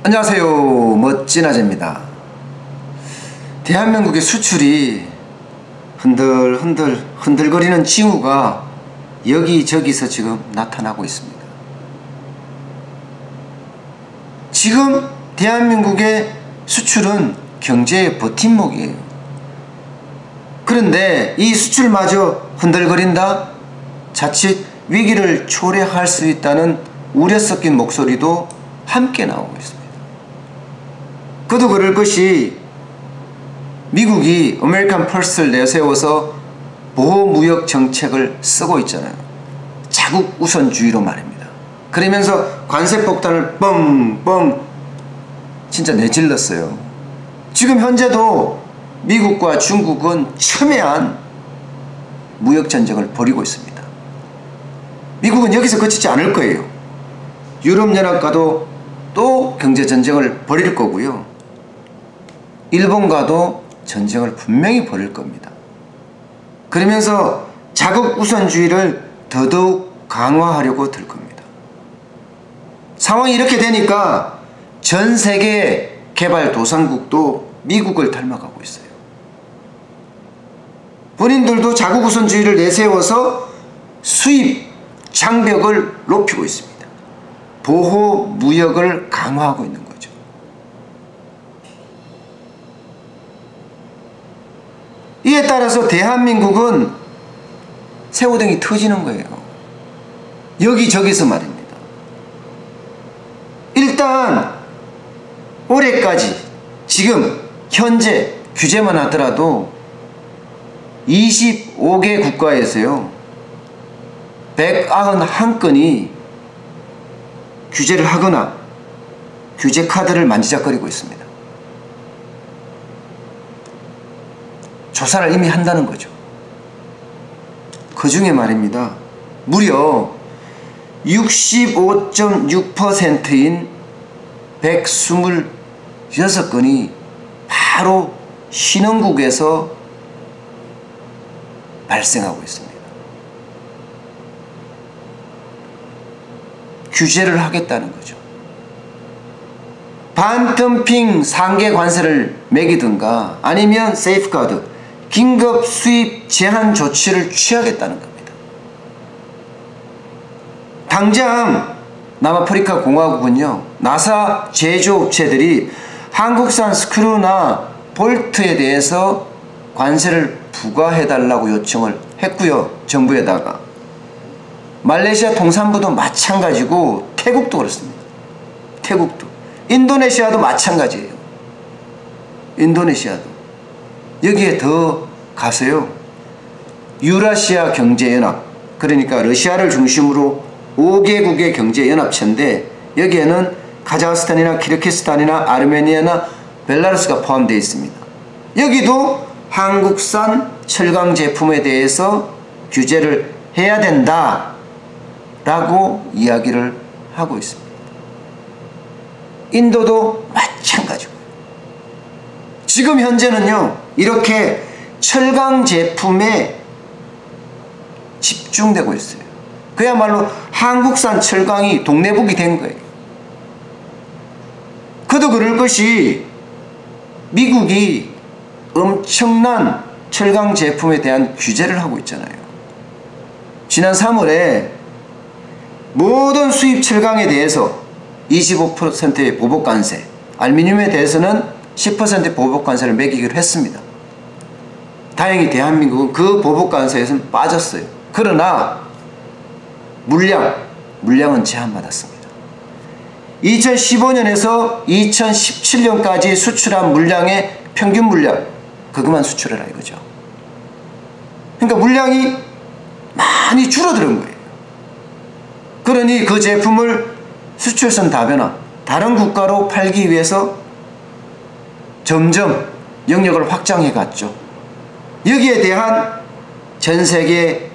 안녕하세요, 멋진 아재입니다. 대한민국의 수출이 흔들거리는 징후가 여기저기서 지금 나타나고 있습니다. 지금 대한민국의 수출은 경제의 버팀목이에요. 그런데 이 수출마저 흔들거린다? 자칫 위기를 초래할 수 있다는 우려 섞인 목소리도 함께 나오고 있습니다. 그도 그럴 것이 미국이 아메리칸 퍼스트를 내세워서 보호무역 정책을 쓰고 있잖아요. 자국 우선주의로 말입니다. 그러면서 관세 폭탄을 뻥뻥 진짜 내질렀어요. 지금 현재도 미국과 중국은 첨예한 무역전쟁을 벌이고 있습니다. 미국은 여기서 그치지 않을 거예요. 유럽연합과도 또 경제전쟁을 벌일 거고요. 일본과도 전쟁을 분명히 벌일 겁니다. 그러면서 자국 우선주의를 더더욱 강화하려고 들 겁니다. 상황이 이렇게 되니까 전 세계 개발도상국도 미국을 닮아가고 있어요. 본인들도 자국 우선주의를 내세워서 수입 장벽을 높이고 있습니다. 보호 무역을 강화하고 있는 거죠. 이에 따라서 대한민국은 새우등이 터지는 거예요. 여기저기서 말입니다. 일단 올해까지 지금 현재 규제만 하더라도 25개 국가에서요 191건이 규제를 하거나 규제 카드를 만지작거리고 있습니다. 조사를 이미 한다는 거죠. 그 중에 말입니다. 무려 65.6%인 126건이 바로 신흥국에서 발생하고 있습니다. 규제를 하겠다는 거죠. 반덤핑 상계 관세를 매기든가 아니면 세이프가드 긴급 수입 제한 조치를 취하겠다는 겁니다. 당장 남아프리카 공화국은요 나사 제조업체들이 한국산 스크류나 볼트에 대해서 관세를 부과해달라고 요청을 했고요. 정부에다가 말레이시아 통상부도 마찬가지고 태국도 그렇습니다. 태국도 인도네시아도 마찬가지예요. 인도네시아도 여기에 더 가서요 유라시아 경제연합 그러니까 러시아를 중심으로 5개국의 경제연합체인데 여기에는 카자흐스탄이나 키르기스탄이나 아르메니아나 벨라루스가 포함되어 있습니다. 여기도 한국산 철강 제품에 대해서 규제를 해야 된다 라고 이야기를 하고 있습니다. 인도도 마찬가지고 지금 현재는요 이렇게 철강 제품에 집중되고 있어요. 그야말로 한국산 철강이 동네북이 된 거예요. 그도 그럴 것이 미국이 엄청난 철강 제품에 대한 규제를 하고 있잖아요. 지난 3월에 모든 수입 철강에 대해서 25%의 보복관세, 알루미늄에 대해서는 10% 보복관세를 매기기로 했습니다. 다행히 대한민국은 그 보복관세에서는 빠졌어요. 그러나 물량은 제한받았습니다. 2015년에서 2017년까지 수출한 물량의 평균 물량 그것만 수출해라 이거죠. 그러니까 물량이 많이 줄어드는 거예요. 그러니 그 제품을 수출선 다변화 다른 국가로 팔기 위해서 점점 영역을 확장해 갔죠. 여기에 대한 전 세계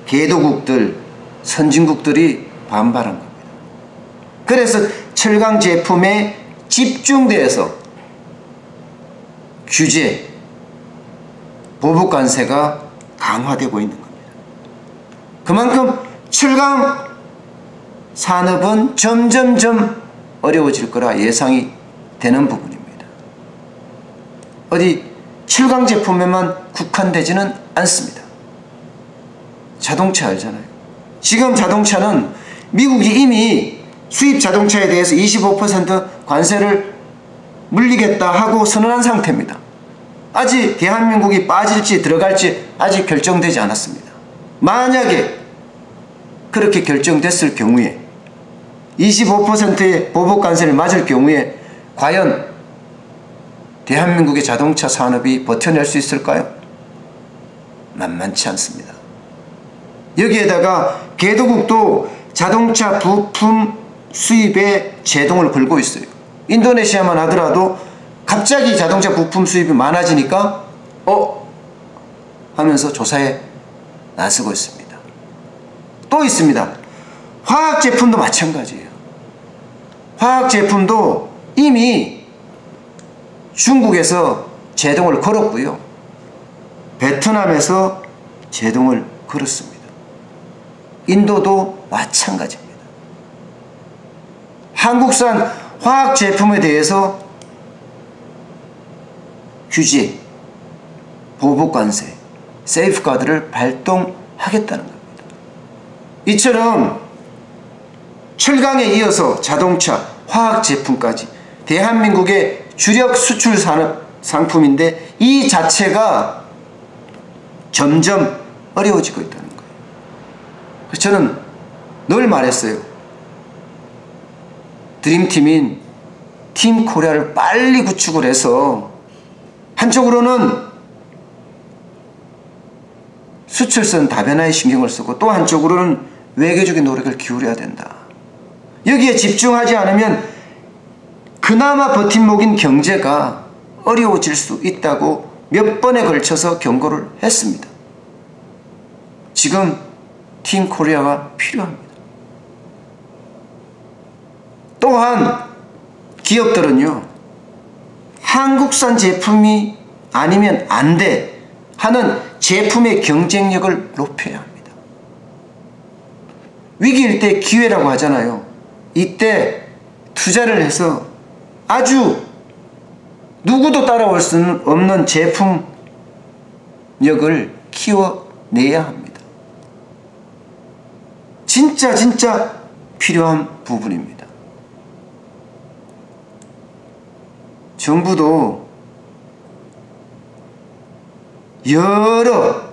개도국들 선진국들이 반발한 겁니다. 그래서 철강 제품에 집중돼서 규제 보복관세가 강화되고 있는 겁니다. 그만큼 철강 산업은 점점점 어려워질 거라 예상이 되는 부분입니다. 어디 7강 제품에만 국한되지는 않습니다. 자동차 알잖아요. 지금 자동차는 미국이 이미 수입 자동차에 대해서 25% 관세를 물리겠다 하고 선언한 상태입니다. 아직 대한민국이 빠질지 들어갈지 아직 결정되지 않았습니다. 만약에 그렇게 결정됐을 경우에 25%의 보복 관세를 맞을 경우에 과연 대한민국의 자동차 산업이 버텨낼 수 있을까요? 만만치 않습니다. 여기에다가 개도국도 자동차 부품 수입에 제동을 걸고 있어요. 인도네시아만 하더라도 갑자기 자동차 부품 수입이 많아지니까 하면서 조사에 나서고 있습니다. 또 있습니다. 화학 제품도 마찬가지예요. 화학 제품도 이미 중국에서 제동을 걸었고요. 베트남에서 제동을 걸었습니다. 인도도 마찬가지입니다. 한국산 화학 제품에 대해서 규제, 보복관세, 세이프가드를 발동하겠다는 겁니다. 이처럼 철강에 이어서 자동차, 화학 제품까지 대한민국의 주력 수출 산업 상품인데 이 자체가 점점 어려워지고 있다는 거예요. 그래서 저는 늘 말했어요. 드림팀인 팀 코리아를 빨리 구축을 해서 한쪽으로는 수출선 다변화에 신경을 쓰고 또 한쪽으로는 외교적인 노력을 기울여야 된다. 여기에 집중하지 않으면 그나마 버팀목인 경제가 어려워질 수 있다고 몇 번에 걸쳐서 경고를 했습니다. 지금 팀 코리아가 필요합니다. 또한 기업들은요, 한국산 제품이 아니면 안 돼 하는 제품의 경쟁력을 높여야 합니다. 위기일 때 기회라고 하잖아요. 이때 투자를 해서 아주 누구도 따라올 수 없는 제품력을 키워내야 합니다. 진짜 필요한 부분입니다. 정부도 여러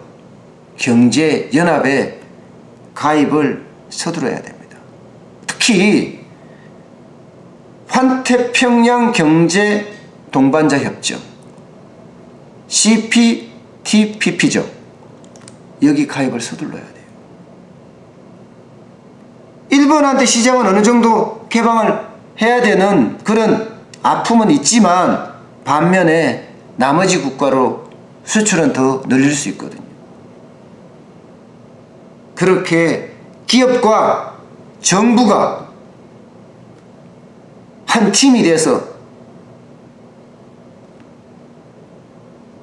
경제연합에 가입을 서두르어야 됩니다. 특히 환태평양 경제 동반자 협정 CPTPP죠. 여기 가입을 서둘러야 돼요. 일본한테 시장은 어느 정도 개방을 해야 되는 그런 아픔은 있지만 반면에 나머지 국가로 수출은 더 늘릴 수 있거든요. 그렇게 기업과 정부가 한 팀이 돼서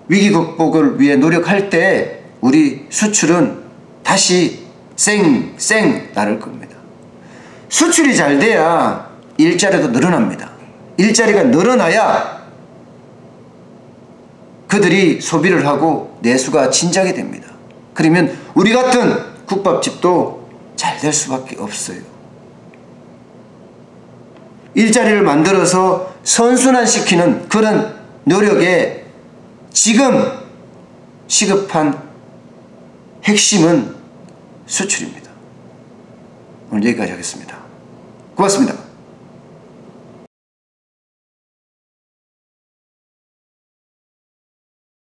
위기 극복을 위해 노력할 때 우리 수출은 다시 쌩 나를 겁니다. 수출이 잘 돼야 일자리도 늘어납니다. 일자리가 늘어나야 그들이 소비를 하고 내수가 진작이 됩니다. 그러면 우리 같은 국밥집도 잘 될 수밖에 없어요. 일자리를 만들어서 선순환시키는 그런 노력에 지금 시급한 핵심은 수출입니다. 오늘 여기까지 하겠습니다. 고맙습니다.